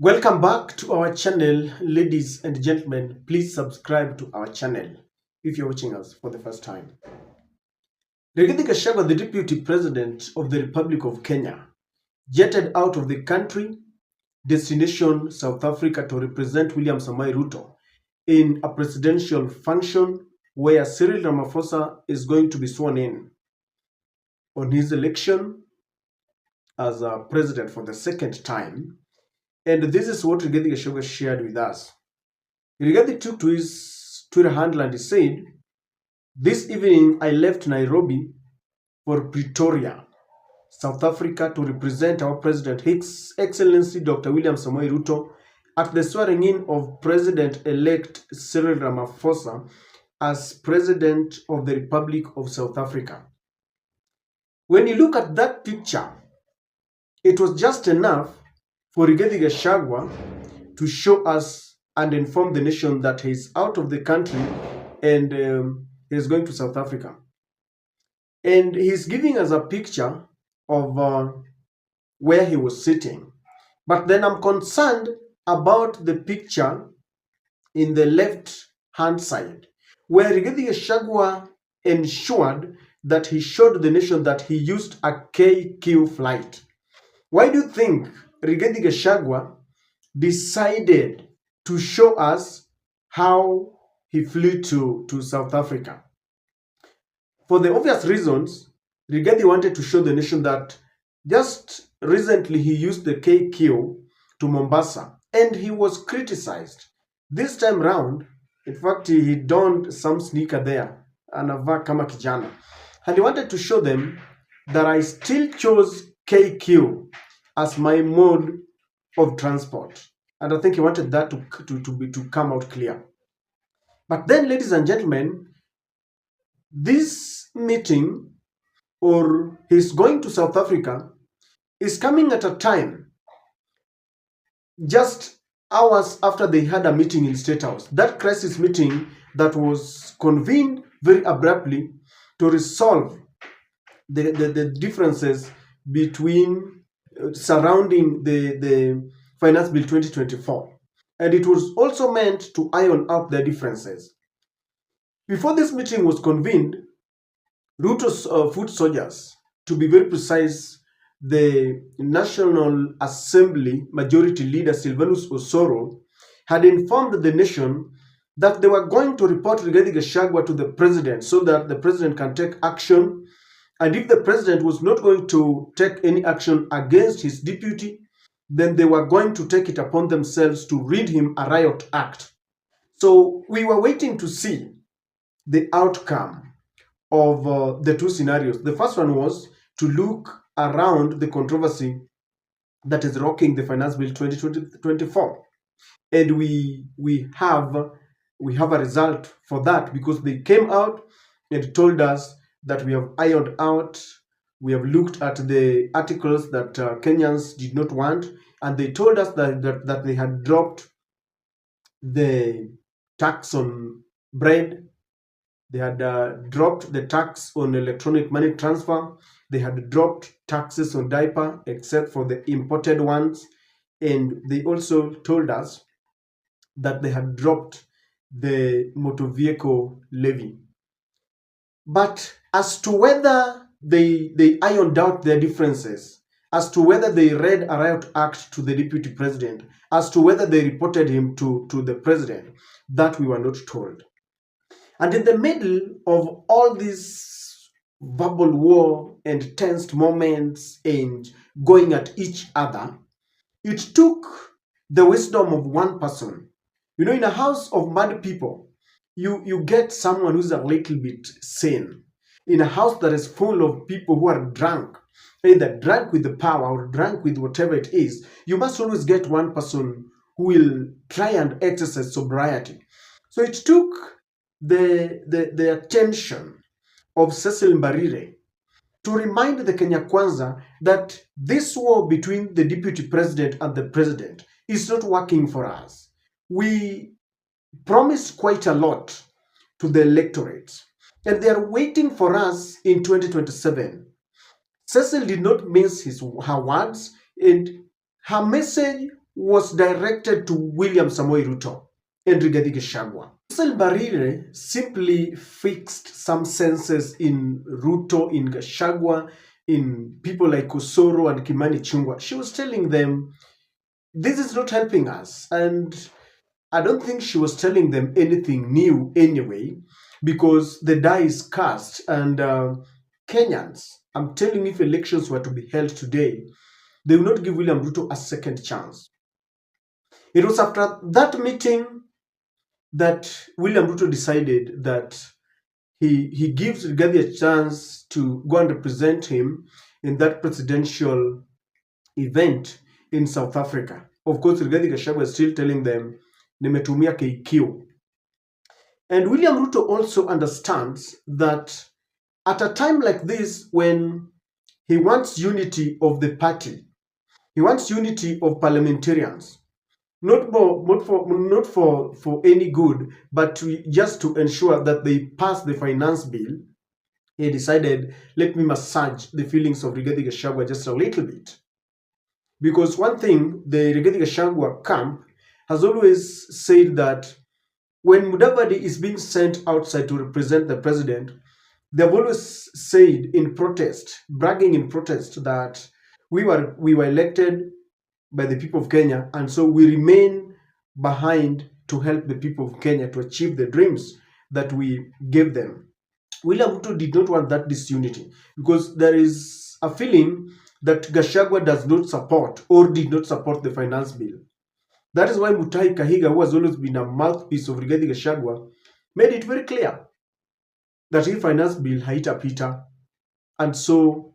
Welcome back to our channel, ladies and gentlemen. Please subscribe to our channel if you're watching us for the first time. Rigathi Gachagua, the Deputy President of the Republic of Kenya, jetted out of the country, destination South Africa, to represent William Samoei Ruto in a presidential function where Cyril Ramaphosa is going to be sworn in on his election as a president for the second time. And this is what Rigathi Gachagua shared with us. Rigathi took to his Twitter handle and he said, "This evening I left Nairobi for Pretoria, South Africa, to represent our President, His Excellency Dr. William Samoei Ruto, at the swearing-in of President-elect Cyril Ramaphosa as President of the Republic of South Africa." When you look at that picture, it was just enough for Rigathi Gachagua to show us and inform the nation that he's out of the country and he's going to South Africa. And he's giving us a picture of where he was sitting. But then I'm concerned about the picture in the left-hand side, where Rigathi Gachagua ensured that he showed the nation that he used a KQ flight. Why do you think Rigathi Gachagua decided to show us how he flew to South Africa? For the obvious reasons, Rigathi wanted to show the nation that just recently he used the KQ to Mombasa and he was criticized. This time round, in fact, he donned some sneaker there, anavaa kama kijana. And he wanted to show them that I still chose KQ as my mode of transport. And I think he wanted that to come out clear. But then, ladies and gentlemen, this meeting, or his going to South Africa, is coming at a time just hours after they had a meeting in Statehouse. That crisis meeting that was convened very abruptly to resolve the differences between surrounding the Finance Bill 2024. And it was also meant to iron out their differences. Before this meeting was convened, Ruto's foot soldiers, to be very precise, the National Assembly Majority Leader Silvanus Osoro, had informed the nation that they were going to report Rigathi Gachagua to the president so that the president can take action. And if the president was not going to take any action against his deputy, then they were going to take it upon themselves to read him a riot act. So we were waiting to see the outcome of the two scenarios. The first one was to look around the controversy that is rocking the Finance Bill 2024. And we have a result for that, because they came out and told us that we have ironed out, we have looked at the articles that Kenyans did not want, and they told us that they had dropped the tax on bread, they had dropped the tax on electronic money transfer, they had dropped taxes on diaper except for the imported ones, and they also told us that they had dropped the motor vehicle levy. But as to whether they ironed out their differences, as to whether they read a riot act to the deputy president, as to whether they reported him to the president, that we were not told. And in the middle of all this verbal war and tensed moments and going at each other, it took the wisdom of one person. You know, in a house of mad people, you get someone who's a little bit sane. In a house that is full of people who are drunk, either drunk with the power or drunk with whatever it is, you must always get one person who will try and exercise sobriety. So it took the attention of Cecil Mbarire to remind the Kenya Kwanza that this war between the deputy president and the president is not working for us. We promised quite a lot to the electorate, and they are waiting for us in 2027. Cecil did not mince her words, and her message was directed to William Samoei Ruto and Rigathi Gachagua. Cecil Barire simply fixed some senses in Ruto, in Gachagua, in people like Osoro and Kimani Chungwa. She was telling them, this is not helping us. And I don't think she was telling them anything new anyway, because the die is cast. And Kenyans, I'm telling you, if elections were to be held today, they will not give William Ruto a second chance. It was after that meeting that William Ruto decided that he gives Rigathi a chance to go and represent him in that presidential event in South Africa. Of course, Rigathi Gachagua is still telling them, nimetumia KQ. And William Ruto also understands that at a time like this, when he wants unity of the party, he wants unity of parliamentarians, not for any good, but just to ensure that they pass the finance bill. He decided, let me massage the feelings of Rigathi Gachagua just a little bit. Because one thing, the Rigathi Gachagua camp has always said that when Mudavadi is being sent outside to represent the president, they've always said in protest, bragging in protest, that we were elected by the people of Kenya, and so we remain behind to help the people of Kenya to achieve the dreams that we gave them. William Ruto did not want that disunity, because there is a feeling that Gachagua does not support or did not support the finance bill. That is why Mutahi Kahiga, who has always been a mouthpiece of Rigathi Gachagua, made it very clear that his finance bill haitapita, and so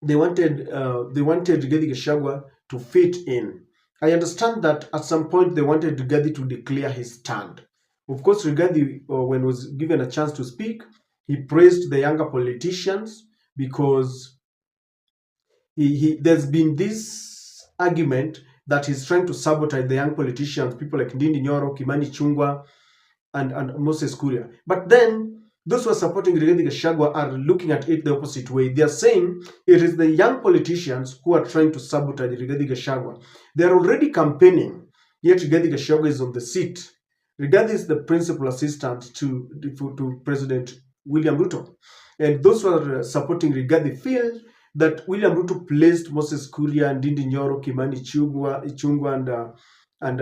they wanted Rigathi Gachagua to fit in. I understand that at some point they wanted Rigathi to declare his stand. Of course, Rigathi, when was given a chance to speak, he praised the younger politicians, because there's been this argument that he's trying to sabotage the young politicians, people like Ndindi Nyoro, Kimani Chungwa, and Moses Kuria. But then those who are supporting Rigathi Gachagua are looking at it the opposite way. They are saying it is the young politicians who are trying to sabotage Rigathi Gachagua. They are already campaigning, yet Rigathi Gachagua is on the seat. Rigathi is the principal assistant to President William Ruto. And those who are supporting Rigathi feel that William Ruto placed Moses Kuria, Ndindi Nyoro, Kimani Chungwa, and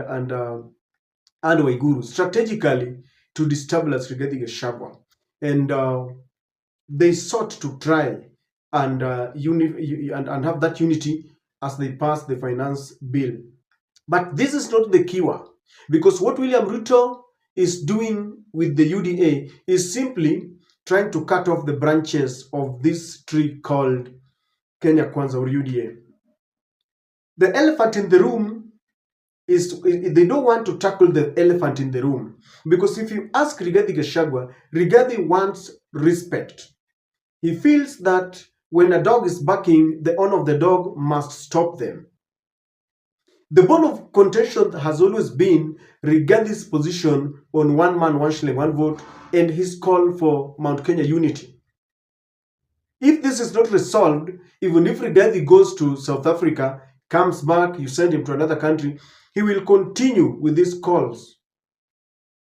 Waiguru strategically to destabilize Rigathi Gachagua. And they sought to try and and have that unity as they pass the finance bill. But this is not the cure, because what William Ruto is doing with the UDA is simply trying to cut off the branches of this tree called Kenya Kwanza, or UDA. The elephant in the room is they don't want to tackle the elephant in the room, because if you ask Rigathi Gachagua, Rigathi wants respect. He feels that when a dog is barking, the owner of the dog must stop them. The bone of contention has always been Rigathi's position on one man, one shilling, one vote, and his call for Mount Kenya unity. If this is not resolved, even if Rigathi goes to South Africa, comes back, you send him to another country, he will continue with these calls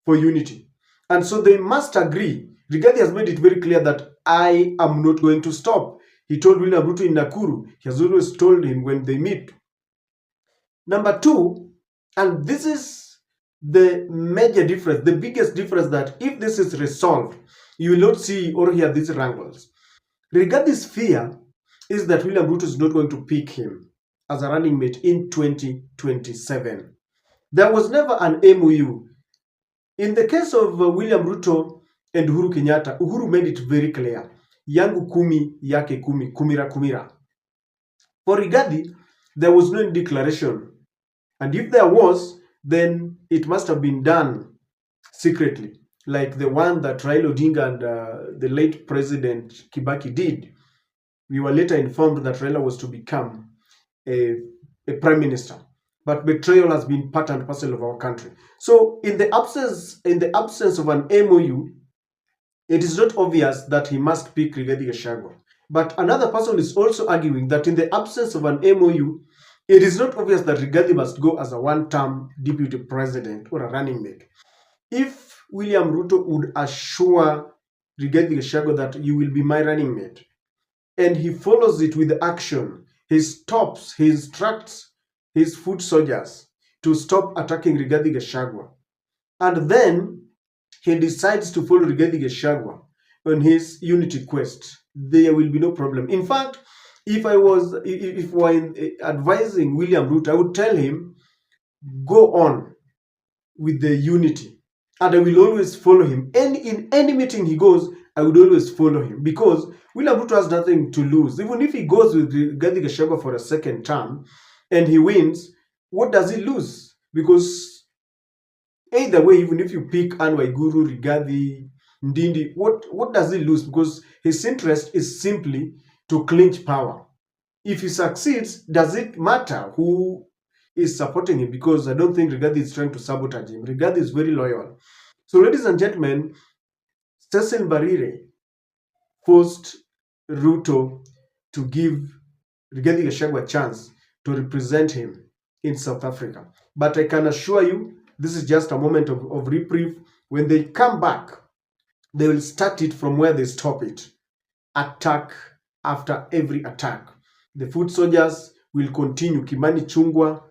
for unity. And so they must agree. Rigathi has made it very clear that I am not going to stop. He told William Ruto in Nakuru. He has always told him when they meet. Number two, and this is the major difference, the biggest difference, that if this is resolved, you will not see or hear these wrangles. Rigathi's fear is that William Ruto is not going to pick him as a running mate in 2027. There was never an MOU. In the case of William Ruto and Uhuru Kenyatta, Uhuru made it very clear. Yangu kumi, yake kumi, kumira kumira. For Rigathi, there was no declaration. And if there was, then it must have been done secretly, like the one that Raila Odinga and the late President Kibaki did. We were later informed that Raila was to become a prime minister. But betrayal has been part and parcel of our country. So in the absence of an MOU, it is not obvious that he must pick Rigathi Gachagua. But another person is also arguing that in the absence of an MOU, It is not obvious that Rigathi must go as a one-term deputy president or a running mate. If William Ruto would assure Rigathi Gachagua that you will be my running mate, and he follows it with action, he instructs his foot soldiers to stop attacking Rigathi Gachagua, and then he decides to follow Rigathi Gachagua on his unity quest, there will be no problem. In fact, if we're advising William Ruto, I would tell him, go on with the unity, and I will always follow him. And in any meeting he goes, I would always follow him, because William Ruto has nothing to lose. Even if he goes with Rigathi Gachagua for a second term and he wins, what does he lose? Because either way, even if you pick Anne Waiguru, Rigathi, Ndindi, what does he lose? Because his interest is simply to clinch power. If he succeeds, does it matter who is supporting him? Because I don't think Rigathi is trying to sabotage him. Rigathi is very loyal. So, ladies and gentlemen, Cecil Barire forced Ruto to give Rigathi Gachagua a chance to represent him in South Africa. But I can assure you, this is just a moment of reprieve. When they come back, they will start it from where they stop it. Attack after every attack. The foot soldiers will continue. Kimani Chungwa,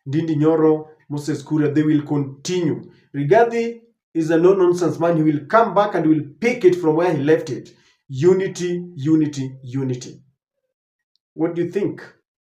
Ndindi Nyoro, Moses Kuria, they will continue. Rigathi is a no-nonsense man. He will come back and will pick it from where he left it. Unity, unity, unity. What do you think?